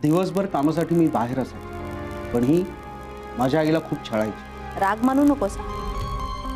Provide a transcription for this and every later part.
दिवसभर कामासाठी मी बाहेरच आहे, पण ही माझ्या आईला खूप छळायची. राग मानू नकोस,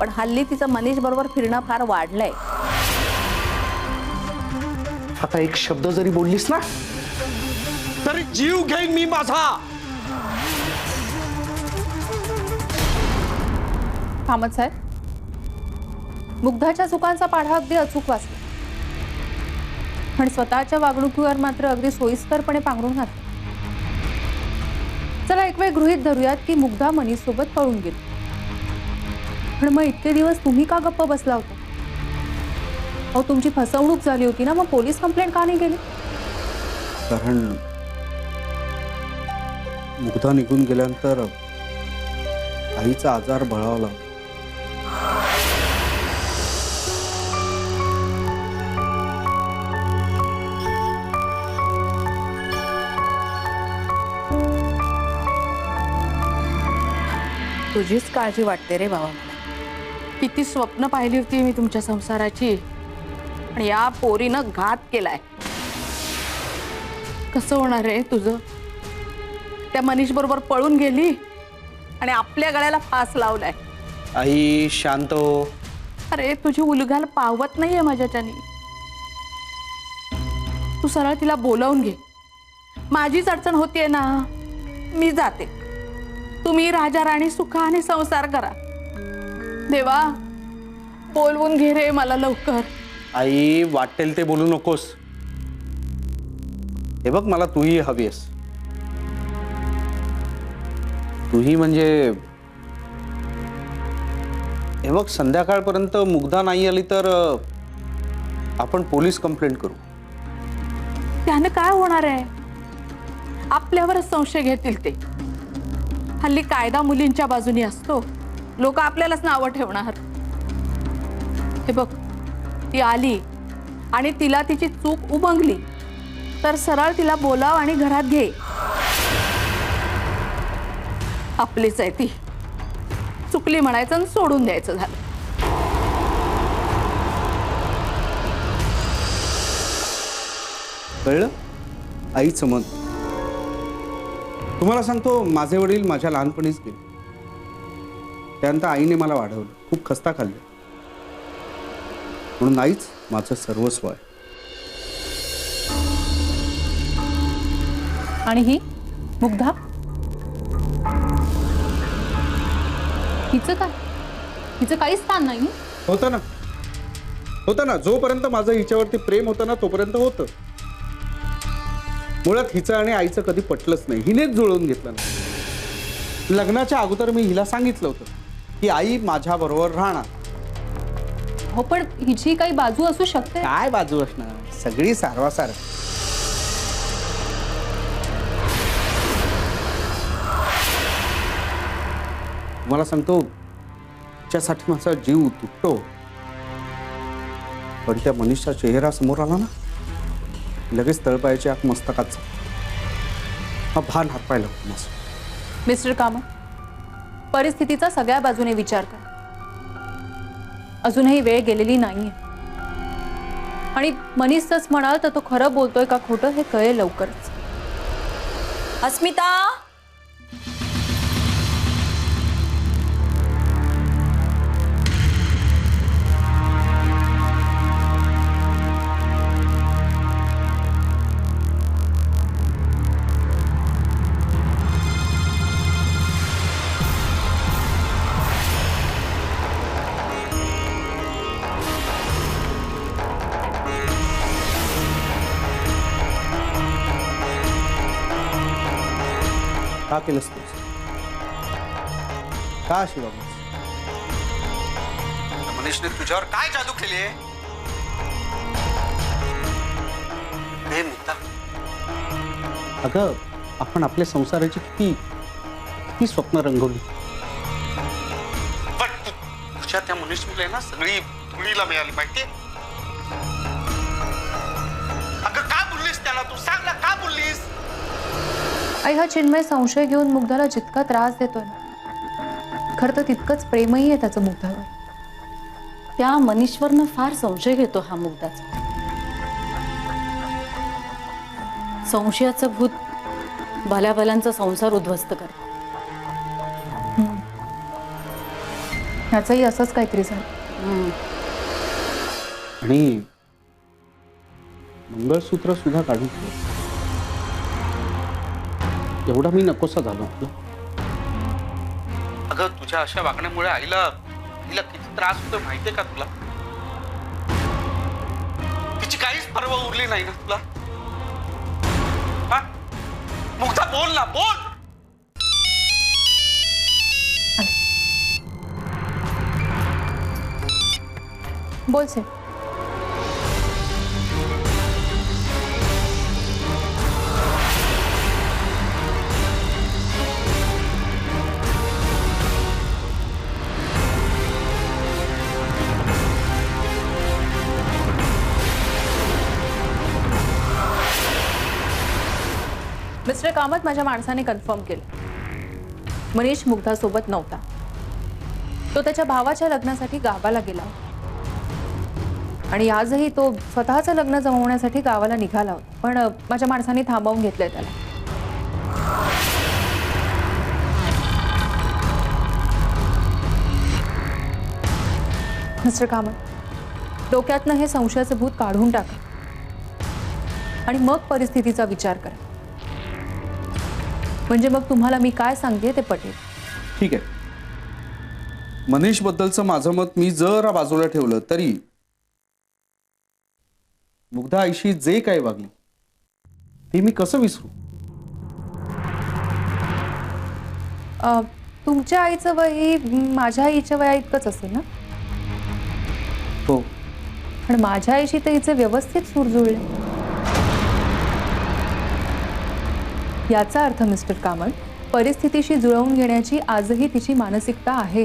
पण हल्ली तिचं मनीष बरोबर फिरणं फार वाढलंय. आता एक शब्द जरी बोललीस ना तरी जीव घेईन मी माझा. कामत साहेब, मुग्धाच्या चुकांचा पाढा अगदी अचूक वाचला, पण स्वतःच्या वागणुकीवर मात्र अगदी सोयीस्करपणे पांघरून घातलं. चला एक वेळ गृहीत धरूयात की मुग्धा मनीष सोबत पळून गेली, पण मग इतके दिवस तुम्ही का गप्प बसला होता? अहो, तुमची फसवणूक झाली होती ना, मग पोलीस कंप्लेंट का नाही केली? कारण मुग्धा निघून गेल्यानंतर आईचा आजार बळावला. तुझीच काळजी वाटते रे बाबा मला. किती स्वप्न पाहिली होती मी तुमच्या संसाराची, आणि या पोरीनं घात केलाय. कसं होणार आहे तुझं? त्या मनीष बरोबर पळून गेली आणि आपल्या गळ्याला फास लावलाय. आई शांत हो. अरे तुझी उलघाल पावत नाहीये माझ्याच्यानी. तू सरळ तिला बोलावून घे. माझीच अडचण होतीये ना, मी जाते. तुम्ही राजा राणी सुखाने संसार करा. देवा, बोलवून घे रे मला लवकर. आई वाटेल ते बोलू नकोस. हे बघ, मला तूही हवी आहेस. तूही म्हणजे हे बघ, संध्याकाळपर्यंत मुग्धा नाही आली तर आपण पोलीस कंप्लेंट करू. त्याने काय होणार आहे? आपल्यावरच संशय घेतील ते. हल्ली कायदा मुलींच्या बाजूनी असतो. लोक आपल्यालाच नावं ठेवणार. हे बघ, ती आली आणि तिला तिची चूक उमगली तर सरळ तिला बोलाव आणि घरात घे. आपलीच आहे ती. चुकली म्हणायचं आणि सोडून द्यायचं झालं. कळलं? आईचं मन. तुम्हाला सांगतो, माझे वडील माझ्या लहानपणीच गेले. त्यानंतर आईने मला वाढवलं, खूप खस्ता खाल्ले. म्हणून आईच माझं सर्वस्व आहे. आणि ही मुग्धा, हिचं काय? हिचं काही स्थान नाही. होतं ना, होतं ना. जोपर्यंत माझं हिच्यावरती प्रेम होतं ना, तोपर्यंत होतं. मुळात हिचं आणि आईचं कधी पटलंच नाही. हिनेच जुळवून घेतलं ना. लग्नाच्या अगोदर मी हिला सांगितलं होतं की आई माझ्या बरोबर राहणार. हो, पण हिची काही बाजू असू शकते. काय बाजू असणार? सगळी सारवासार. मला सांगतो, त्यासाठी माझा जीव तुटतो, पण त्या मनीषचा चेहरा समोर आला ना, लगेच तळपायाची आग मस्तकाच भान हात पाहिलं माझं. मिस्टर कामत, परिस्थितीचा सगळ्या बाजूने विचार करा. अजूनही वेळ गेलेली नाहीये, आणि मनीषच म्हणाल तर तो खरं बोलतोय का खोटं हे कळेल लवकरच. अस्मिता, का केलंस तू? का अशी वागलीस? मनीषने तुझ्यावर काय जादू केली आहे? अगं, आपण आपल्या संसाराची किती स्वप्न रंगवली, पण तुझ्या त्या मनीषमुळे ना सगळी धुळीला मिळाली माहितीये. अगं, का बोललीस त्याला? तू सांग ना, का बोललीस? आई, हा चिन्मय संशय घेऊन मुग्धाला जितका त्रास देतोय ना, खरं तर तितकंच प्रेमही आहे त्याचं मुग्धावर. त्या मनीषवरनं फार संशय घेतो हा मुग्धाचा. संशयाचं भूत भल्या भल्यांचा संसार उद्ध्वस्त कर. ह्याचंही असंच काहीतरी झालं. आणि मंगळसूत्र सुद्धा काढून ठेव. एवढा मी नकोसा झालो. अगं तुझ्या अशा वागण्यामुळे आईला किती त्रास होतो माहितीये का तुला? तिची काहीच पर्वा उरली नाही ना तुला. हा? मुग्धा बोल ना, बोल. बोल से. मिस्टर कामत, माझ्या माणसाने कन्फर्म केलं, मनीष मुग्धासोबत नव्हता. तो त्याच्या भावाच्या लग्नासाठी गावाला गेला आणि आजही तो स्वतःचं लग्न जमवण्यासाठी गावाला निघाला होता. पण माझ्या माणसाने थांबवून घेतलंय त्याला. मिस्टर कामत, डोक्यातनं हे संशयाचं भूत काढून टाका आणि मग परिस्थितीचा विचार करा. म्हणजे मग तुम्हाला मी काय सांगते ते पटेल. ठीक आहे. मनीष बद्दलचं माझं मत मी जरा बाजूला ठेवलं तरी मुग्धा आईशी जे काही वागली ते मी कसं विसरू? तुमच्या आईचं वय माझ्या आईच्या वया इतकंच असेल ना? हो. पण माझ्या आईशी तर हिचे व्यवस्थित सूर जुळले. याचा अर्थ मिस्टर कामत, परिस्थितीशी जुळवून घेण्याची आजही तिची मानसिकता आहे.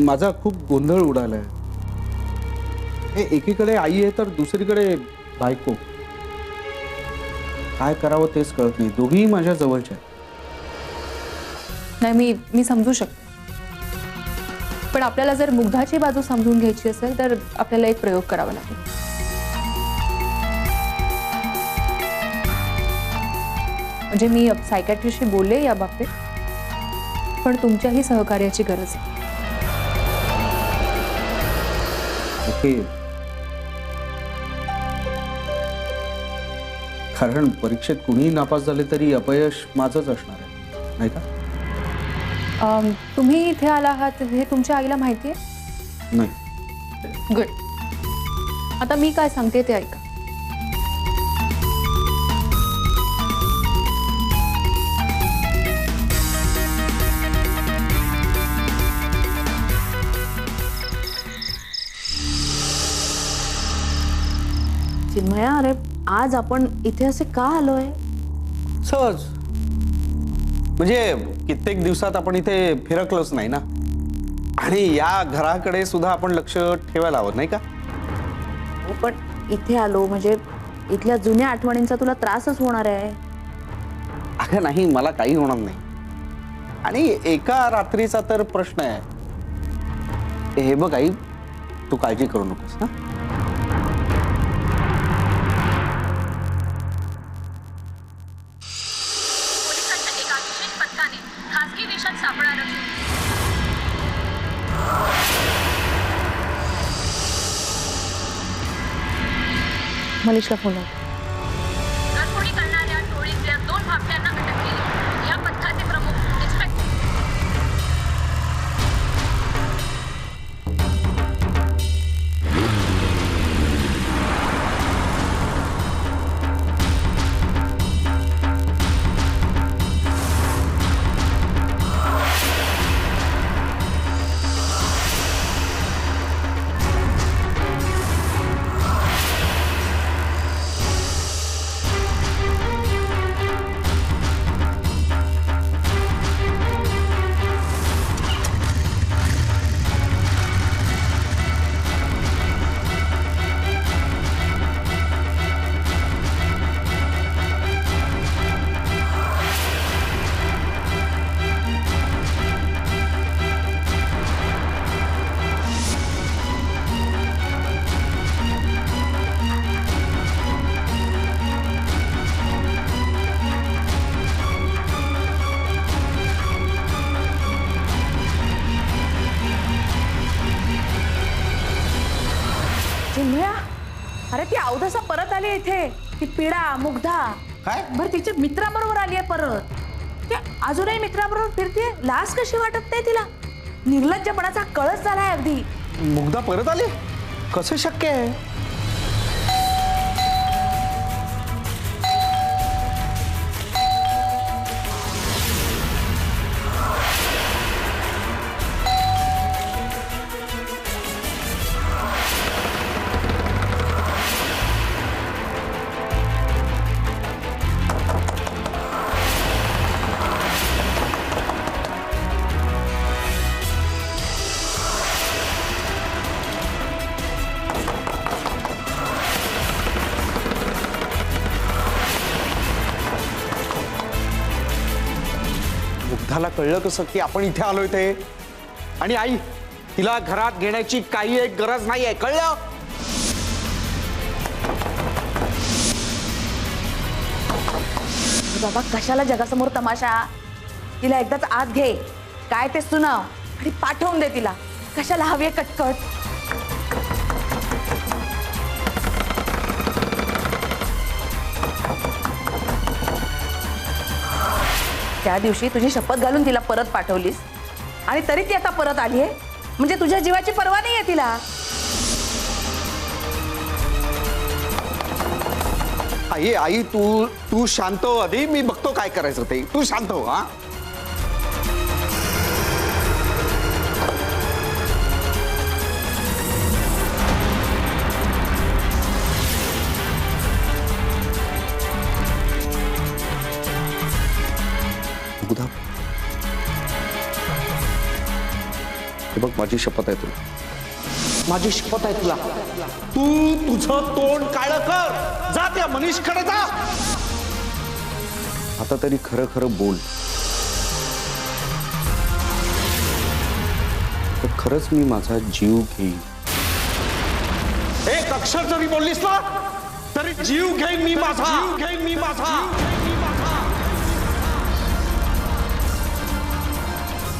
माझा खूप गोंधळ उडालाय. हे एकीकडे आई आहे तर दुसरीकडे बायको. काय करावं तेच कळत नाही. दोघीही माझ्या जवळच्या आहेत. नाही, मी समजू शकते. पण आपल्याला जर मुग्धाची बाजू समजून घ्यायची असेल तर आपल्याला एक प्रयोग करावा लागेल. म्हणजे मी सायकॅट्रिस्टशी बोलले या बाबतीत, पण तुमच्याही सहकार्याची गरज आहे. ओके. कारण परीक्षेत कुणीही नापास झाले तरी अपयश माझंच असणार आहे, नाही का? तुम्ही इथे आला आहात हे तुमच्या आईला माहिती आहे? नाही. गुड. आता मी काय सांगते ते ऐका. चिन्मया, अरे आज आपण इथे असे का आलोय? सहज. म्हणजे कित्येक दिवसात आपण इथे फिरकलोच नाही ना. आणि या घराकडे सुद्धा आपण लक्ष ठेवायला हवं, नाही का? हो, पण इथे आलो म्हणजे इथल्या जुन्या आठवणींचा तुला त्रासच होणार आहे. अगं नाही, मला काही होणार नाही. आणि एका रात्रीचा तर प्रश्न आहे. हे बघ आई, तू काळजी करू नकोस ना. पोलिसांच्या एका विशेष पथकाने खासगी देशात सापडणारं मनीषला फोन लाव. घरफोडी करणाऱ्या टोळीतल्या 2 भापट्यांना अटक केली. या पथकाचे प्रमुख इन्स्पेक्टर चिन्मया, अरे ती अवधसा परत आली इथे. ती पिडा मुग्धा काय? बरं तिच्या मित्राबरोबर आली आहे परत. ती अजूनही मित्राबरोबर फिरते. लाज कशी वाटत नाही तिला? निर्लज्जपणाचा कळस झालाय अगदी. मुग्धा परत आली? कसं शक्य आहे? मुग्धाला कळलं कसं की आपण इथे आलोय ते? आणि आई, तिला घरात घेण्याची काही एक गरज नाहीये, कळलं? बाबा कशाला जगासमोर तमाशा? तिला एकदाच आत घे, काय ते सुनाव आणि पाठवून दे तिला. कशाला हवी आहे कटकट? त्या दिवशी तुझी शपथ घालून तिला परत पाठवलीस आणि तरी ती आता परत आली आहे. म्हणजे तुझ्या जीवाची पर्वा नाही आहे तिला. आई आई तू शांत हो आधी, मी बघतो काय करायचं ते. तू शांत हो. हा, मुग्धा, हे बघ माझी शपथ आहे तुला, माझी शपथ आहे तुला. तू तुझं तोंड काळं कर. जा त्या मनीषकडे जा. आता तरी खरं खरं बोल. तर खरंच मी माझा जीव घेईन. एक अक्षर जरी बोललीस ना तरी जीव घेईन मी माझा. जीव घेईन मी माझा.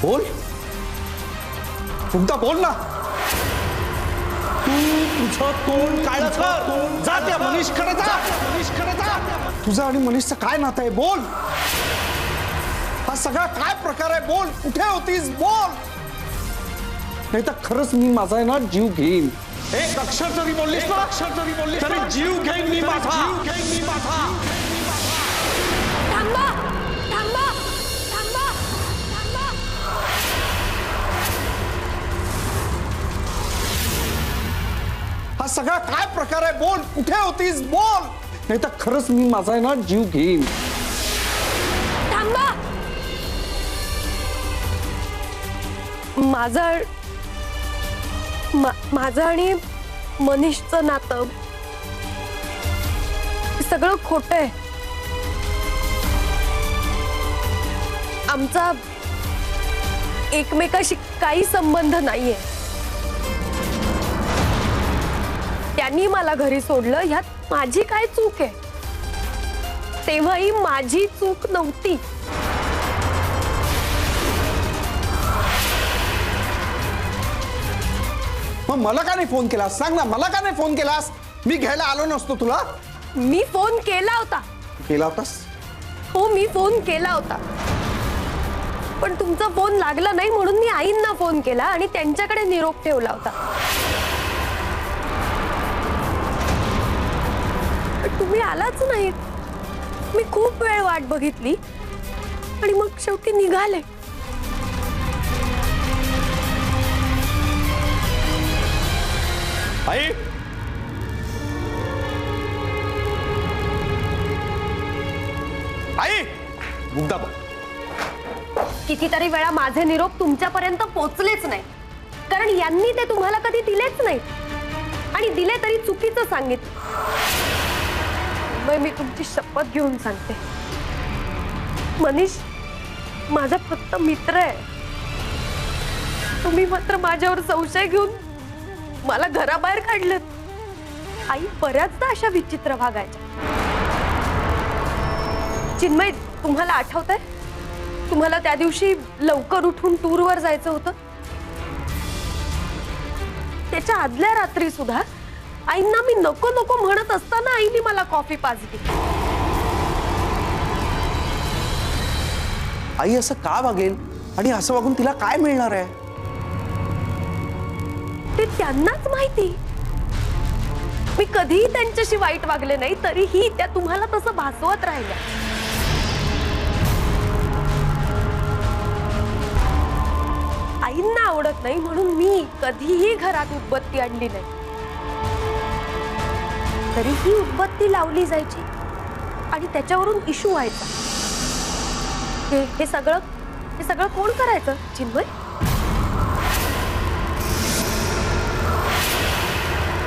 बोल मुग्धा, बोल ना. तू तुझं तोंड काळं कर. जा त्या मनीषकडे जा. मनीषकडे जा. तुझं आणि मनीषचं काय नातं आहे? बोल. हा सगळा काय प्रकार आहे? बोल. कुठे होतीस? बोल. नाही तर खरंच मी माझा आहे ना जीव घेईन. एक अक्षर जरी बोललीस ना, अक्षर जरी बोललीस तरी जीव घेईन मी माझा. जीव घेईन मी माझा. थांबा थांबा थांबा थांबा. हा सगळा काय प्रकार आहे? बोल. कुठे होतीस? बोल. नाही तर खरंच मी माझा आहे ना जीव घेईन. थांबा. माझं आणि मनीषचं नातं सगळं खोटं आहे. आमचा एकमेकाशी काही संबंध नाहीये. त्यांनी मला घरी सोडलं, यात माझी काय चूक आहे? तेव्हाही माझी चूक नव्हती. मग मला का नाही फोन केलास? सांग ना, मला का नाही फोन केलास? मी घ्यायला आलो नसतो तुला? मी फोन केला होता. केला होतास? हो, मी फोन केला होता, पण तुमचा फोन लागला नाही म्हणून मी आईंना फोन केला आणि त्यांच्याकडे निरोप ठेवला होता. पण तुम्ही आलाच नाही. मी खूप वेळ वाट बघितली आणि मग शेवटी निघाले. आई, आई, मुग्धा बघ. कितीतरी वेळा माझे निरोप तुमच्यापर्यंत पोचलेच नाही, कारण यांनी ते तुम्हाला कधी दिलेच नाही आणि दिले तरी चुकीचं सांगितलं. मी तुमची शपथ घेऊन सांगते, मनीष माझा फक्त मित्र आहे. तुम्ही मात्र माझ्यावर संशय घेऊन मला घराबाहेर काढलं. आई बऱ्याचदा अशा विचित्र वागायच्या. चिन्मय, तुम्हाला आठवतंय तुम्हाला त्या दिवशी लवकर उठून टूरवर जायचं होतं? त्याच्या आदल्या रात्री सुद्धा आईंना मी नको नको म्हणत असताना आईने मला कॉफी पाजली. आई असं का वागेल आणि असं वागून तिला काय मिळणार आहे? ते त्यांनाच माहिती. मी कधीही त्यांच्याशी वाईट वागले नाही, तरीही त्या तुम्हाला तसं भासवत राहिल्या. आईंना आवडत नाही म्हणून मी कधीही घरात उदबत्ती आणली नाही, तरीही उदबत्ती लावली जायची आणि त्याच्यावरून इशू व्हायचा. हे सगळं कोण करायचं? चिन्मय.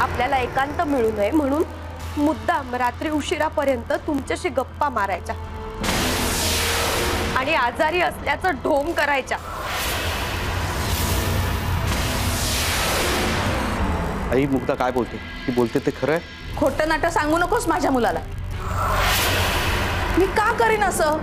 आपल्याला एकांत मिळू नये म्हणून मुद्दाम रात्री उशिरापर्यंत तुमच्याशी गप्पा मारायच्या आणि आजारी असल्याचं ढोंग करायच्या. आई मुग्धा काय बोलते? ती बोलते ते खरं आहे? खोटं नाटक सांगू नकोस माझ्या मुलाला. मी का करीन असं?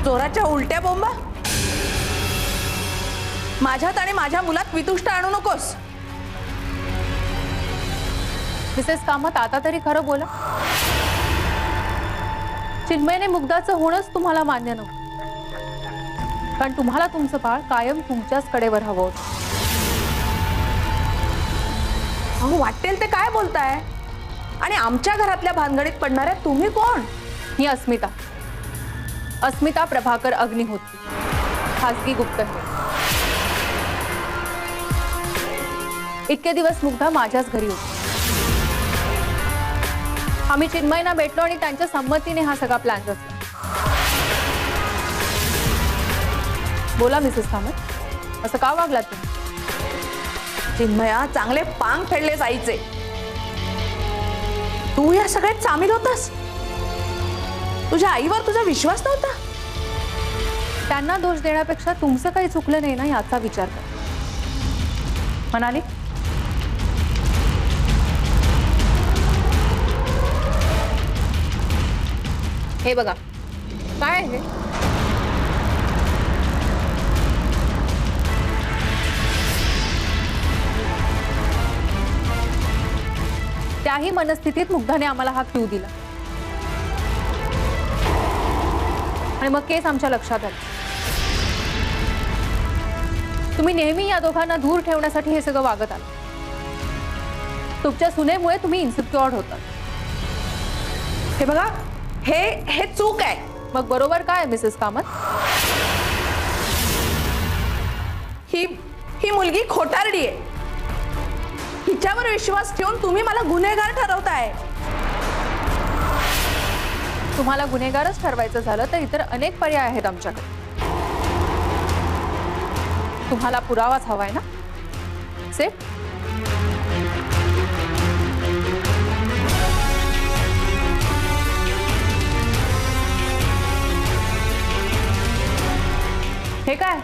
चोराच्या उलट्या बोंबा माझ्यात आणि माझ्या मुलात वितुष्ट आणू नकोस. मिसेस कामत, आता तरी खरं बोला. चिन्मयने मुग्धाचं होणंच तुम्हाला मान्य नव्हतं, कारण तुम्हाला तुमचं बाळ कायम तुमच्याच कडेवर हवं होतं. अहो, वाटेल ते काय बोलताय? आणि आमच्या घरातल्या भानगडीत पडणाऱ्या तुम्ही कोण? ही अस्मिता प्रभाकर अग्निहोत्री, खासगी गुप्तहेर. इतके दिवस मुग्धा माझ्याच घरी होती. आम्ही चिन्मयना भेटलो आणि त्यांच्या संमतीने हा सगळा प्लॅन रचला. बोला मिसेस कामत, असं का वागलात तुम्ही? चिन्मया, चांगले पांग फेडले जायचे. तू या सगळ्यात सामील होतास? तुझ्या आईवर तुझा विश्वास नव्हता? त्यांना दोष देण्यापेक्षा तुमचं काही चुकलं नाही ना याचा विचार कर. म्हणाली हे बघा काय आहे. त्याही मनस्थितीत मुग्धाने आम्हाला हा क्लू दिला आणि मग केस आमच्या लक्षात आला. तुम्ही नेहमी या दोघांना दूर ठेवण्यासाठी हे सगळं वागत आला. तुमच्या सुनेमुळे तुम्ही इन्सिक्युअर्ड होतात. हे बघा, हे चूक आहे. मग बरोबर काय मिसेस कामत? ही मुलगी खोटारडी आहे. हिच्यावर विश्वास ठेवून तुम्ही मला गुन्हेगार ठरवताय. तुम्हाला गुन्हेगारच ठरवायचं झालं तर इतर अनेक पर्याय आहेत आमच्याकडे. तुम्हाला पुरावाच हवाय ना? सेट हे काय?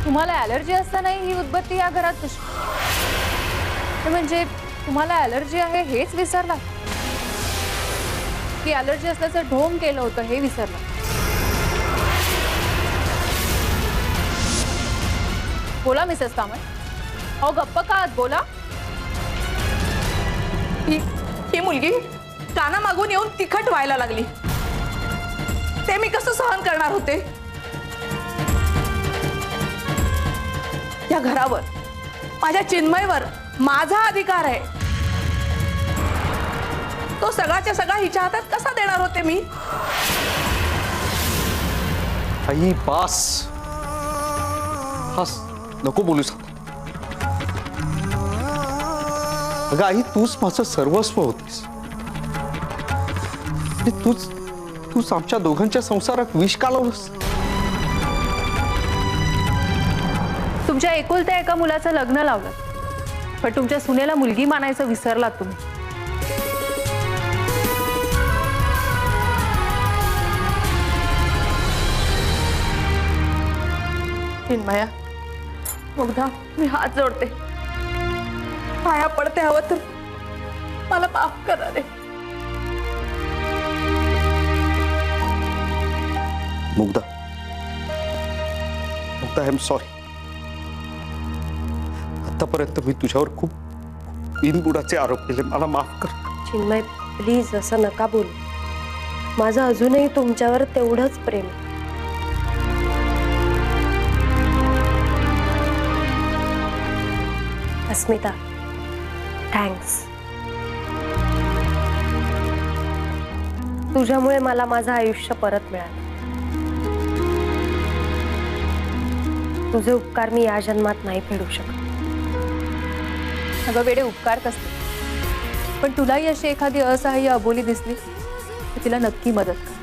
तुम्हाला ॲलर्जी असतानाही ही उदबत्ती या घरात कशी? म्हणजे तुम्हाला ॲलर्जी आहे हेच विसरला की ॲलर्जी असल्याचं ढोंग केलं होतं हे विसरला? बोला मिसेस कामत. अहो गप्प का आहात? बोला. ही मुलगी काना मागून येऊन तिखट व्हायला लागली. ते मी कसं सहन करणार होते? या घरावर, माझ्या चिन्मयवर माझा अधिकार आहे. तो सगळाच्या सगळा हिच्या हातात कसा देणार होते मी? आई बास, हास नको बोलूस. अगं आई, तूच माझं सर्वस्व होतीस. तूच आमच्या दोघांच्या संसारात विष कालवलंस. तुमच्या एकुलत्या एका मुलाचं लग्न लावलं, पण तुमच्या सुनेला मुलगी मानायचं विसरलात तुम्ही. चिन्मया, मुग्धा, मी हात जोडते, पाया पडते. हवं तर मला माफ करा रे. Mugdha, I am sorry. आतापर्यंत मी तुझ्यावर खूप बिनबुडाचे आरोप केले, मला माफ कर. चिन्मय प्लीज असं नका बोलू. माझं अजूनही तुमच्यावर तेवढंच प्रेम आहे. अस्मिता, थँक्स. तुझ्यामुळे मला माझं आयुष्य परत मिळालं. तुझे उपकार मी या जन्मात नाही फेडू शकत. अगं वेडे, उपकार कसले, पण तुलाही अशी एखादी असहाय्य अबोली दिसली तर तिला नक्की मदत कर.